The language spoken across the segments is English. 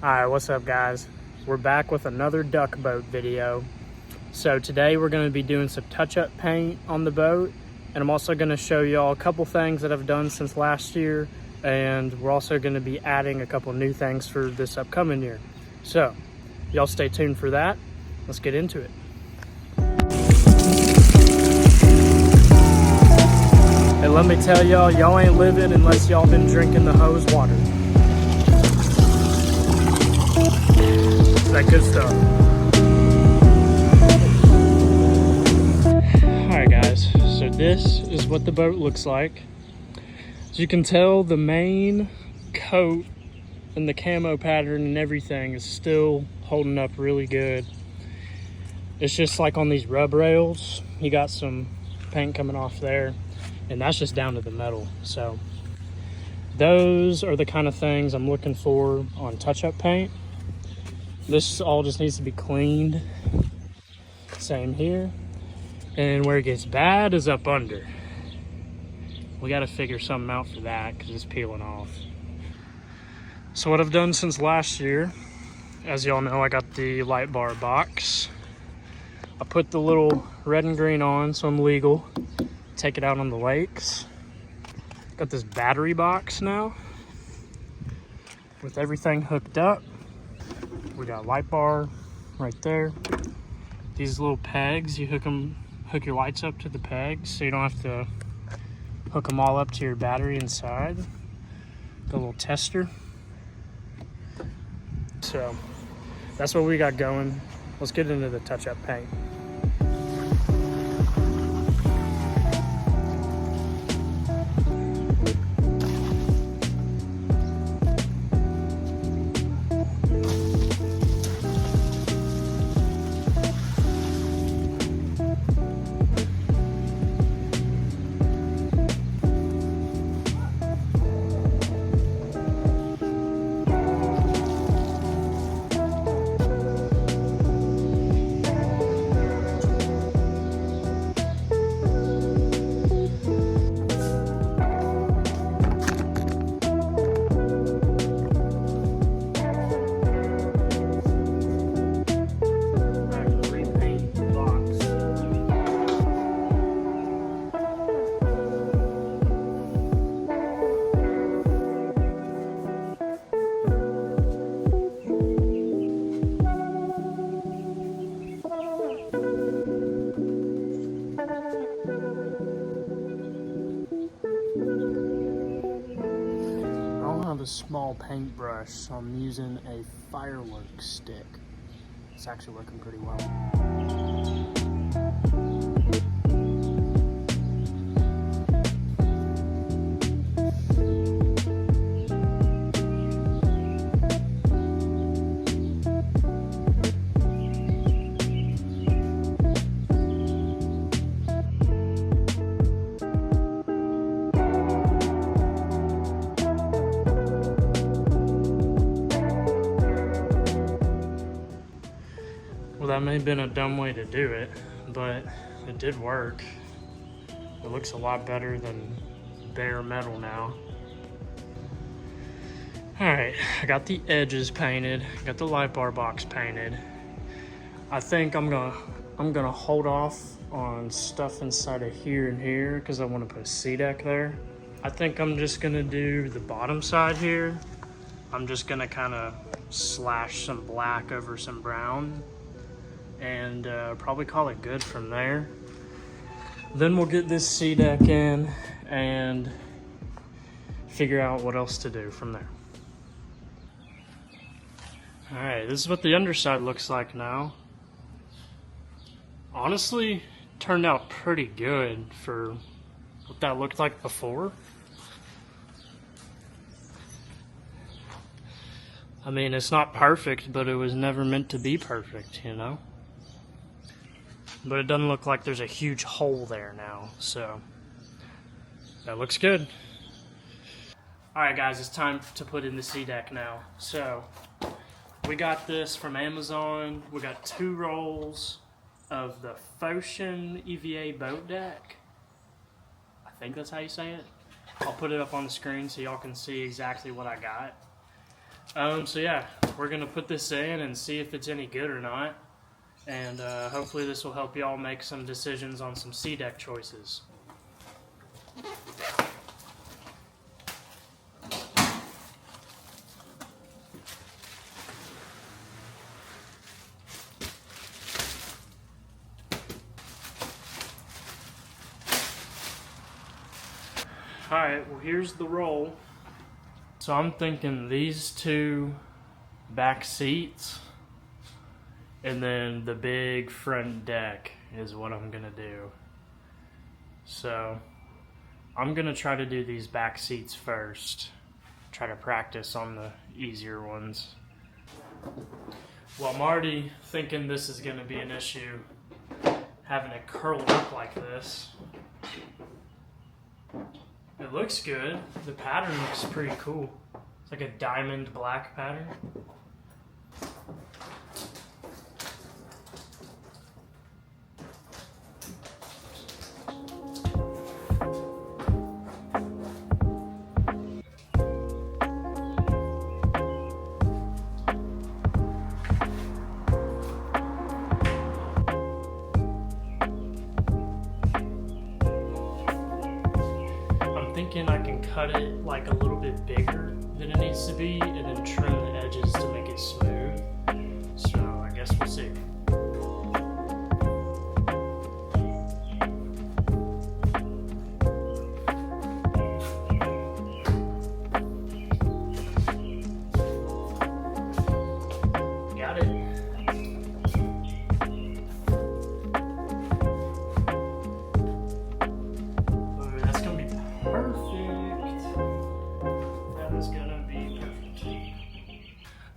Alright, what's up guys? We're back with another duck boat video. So today we're going to be doing some touch-up paint on the boat, and I'm also going to show y'all a couple things that I've done since last year, and we're also going to be adding a couple new things for this upcoming year. So y'all stay tuned for that. Let's get into it. Hey, let me tell y'all ain't living unless y'all been drinking the hose water. That good stuff. Alright guys, so this is what the boat looks like. As you can tell, the main coat and the camo pattern and everything is still holding up really good. It's just like on these rub rails, you got some paint coming off there, and that's just down to the metal. So those are the kind of things I'm looking for on touch-up paint. This all just needs to be cleaned. Same here. And where it gets bad is up under. We got to figure something out for that because it's peeling off. So what I've done since last year, as y'all know, I got the light bar box. I put the little red and green on so I'm legal. Take it out on the lakes. Got this battery box now with everything hooked up. We got light bar right there. These little pegs, you hook your lights up to the pegs so you don't have to hook them all up to your battery inside. Got a little tester. So that's what we got going. Let's get into the touch-up paint. A small paintbrush, so I'm using a fireworks stick. It's actually working pretty well. Well, that may have been a dumb way to do it, but it did work. It looks a lot better than bare metal now. All right, I got the edges painted, got the light bar box painted. I think I'm gonna hold off on stuff inside of here and here because I want to put a sea deck there. I think I'm just gonna do the bottom side here. I'm just gonna kind of slash some black over some brown and probably call it good from there. Then we'll get this sea deck in and figure out what else to do from there. All right, this is what the underside looks like now. Honestly, turned out pretty good for what that looked like before. I mean, it's not perfect, but it was never meant to be perfect, you know? But it doesn't look like there's a huge hole there now, so that looks good. All right, guys, it's time to put in the sea deck now. So we got this from Amazon. We got 2 rolls of the Foshin EVA boat deck. I think that's how you say it. I'll put it up on the screen so y'all can see exactly what I got. So yeah, we're gonna put this in and see if it's any good or not. And hopefully this will help y'all make some decisions on some C-deck choices. Alright, well here's the roll. So I'm thinking these two back seats and then the big front deck is what I'm gonna do. So I'm gonna try to do these back seats first. Try to practice on the easier ones. Well, I'm already thinking this is gonna be an issue, having it curled up like this. It looks good. The pattern looks pretty cool. It's like a diamond black pattern. I can cut it like a little bit bigger than it needs to be and then trim the edges to make it smooth. So I guess we'll see. Got it.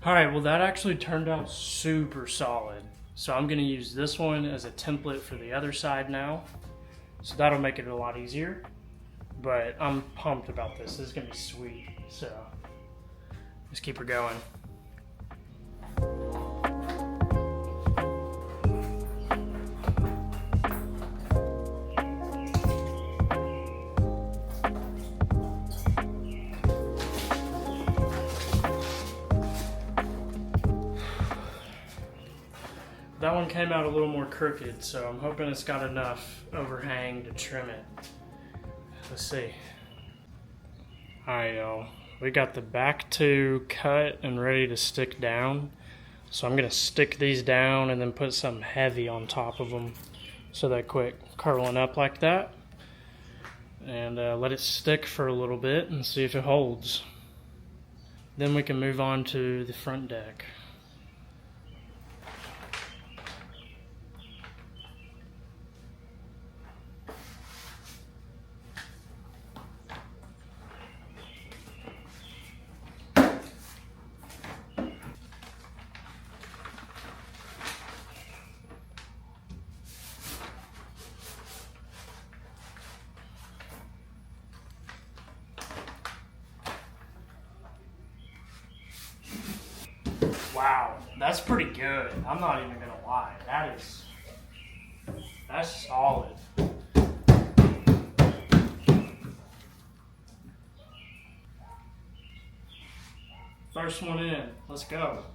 Alright, well that actually turned out super solid. So I'm going to use this one as a template for the other side now. So that'll make it a lot easier. But I'm pumped about this. This is going to be sweet. So let's keep her going. That one came out a little more crooked, so I'm hoping it's got enough overhang to trim it. Let's see. Alright y'all, we got the back two cut and ready to stick down. So I'm going to stick these down and then put something heavy on top of them so they quit curling up like that. And let it stick for a little bit and see if it holds. Then we can move on to the front deck. Wow, that's pretty good. I'm not even gonna lie. That's solid. First one in, let's go.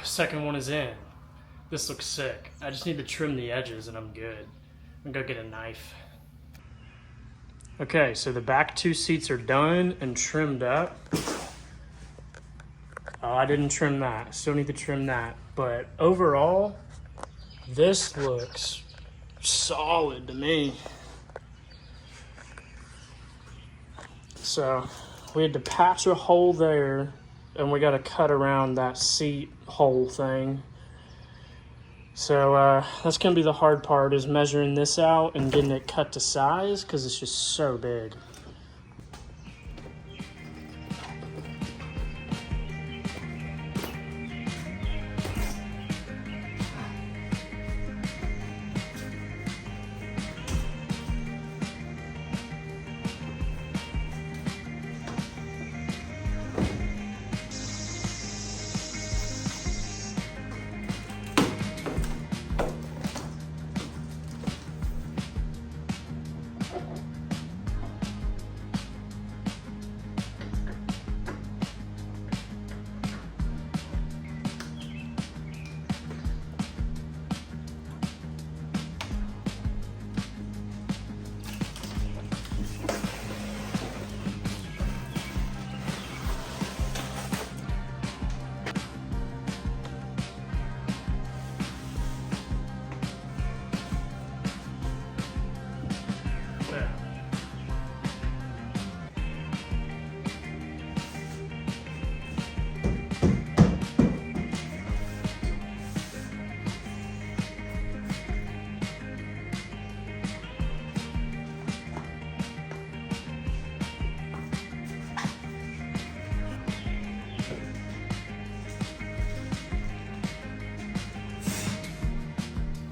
Second one is in. This looks sick. I just need to trim the edges and I'm good. I'm gonna go get a knife. Okay, so the back two seats are done and trimmed up. Oh, I didn't trim that. Still need to trim that. But overall, this looks solid to me. So we had to patch a hole there and we got to cut around that seat hole thing. So that's going to be the hard part, is measuring this out and getting it cut to size because it's just so big.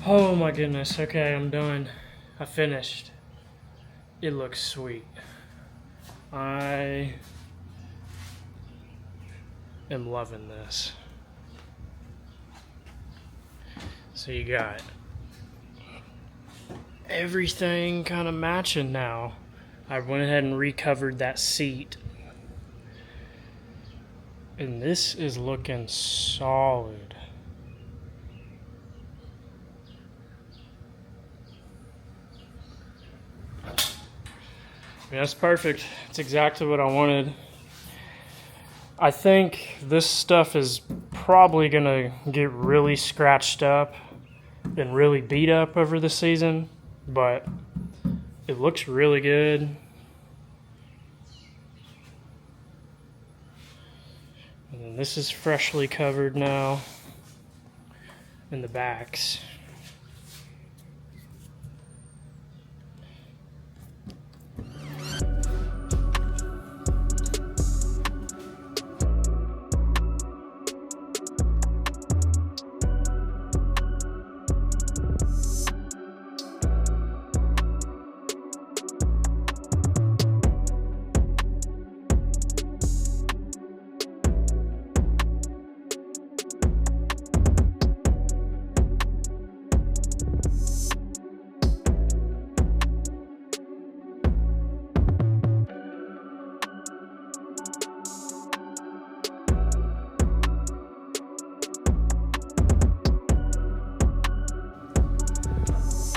Oh my goodness. Okay, I'm done. I finished. It looks sweet. I am loving this. So you got everything kind of matching now. I went ahead and recovered that seat. And this is looking solid. That's perfect. It's exactly what I wanted. I think this stuff is probably gonna get really scratched up and really beat up over the season, but it looks really good. And then this is freshly covered now in the backs.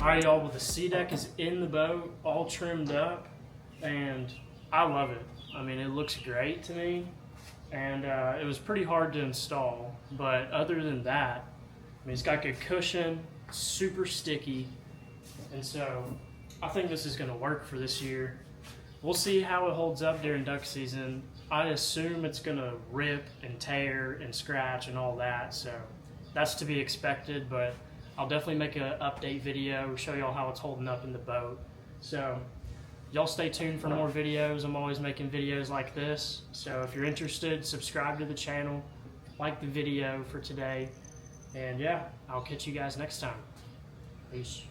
Alright, y'all, well, the sea deck is in the boat, all trimmed up, and I love it. I mean, it looks great to me, and it was pretty hard to install, but other than that, I mean, it's got good cushion, super sticky, and so I think this is going to work for this year. We'll see how it holds up during duck season. I assume it's going to rip and tear and scratch and all that, so that's to be expected, but I'll definitely make an update video, show y'all how it's holding up in the boat. So y'all stay tuned for more videos. I'm always making videos like this. So if you're interested, subscribe to the channel, like the video for today, and yeah, I'll catch you guys next time. Peace.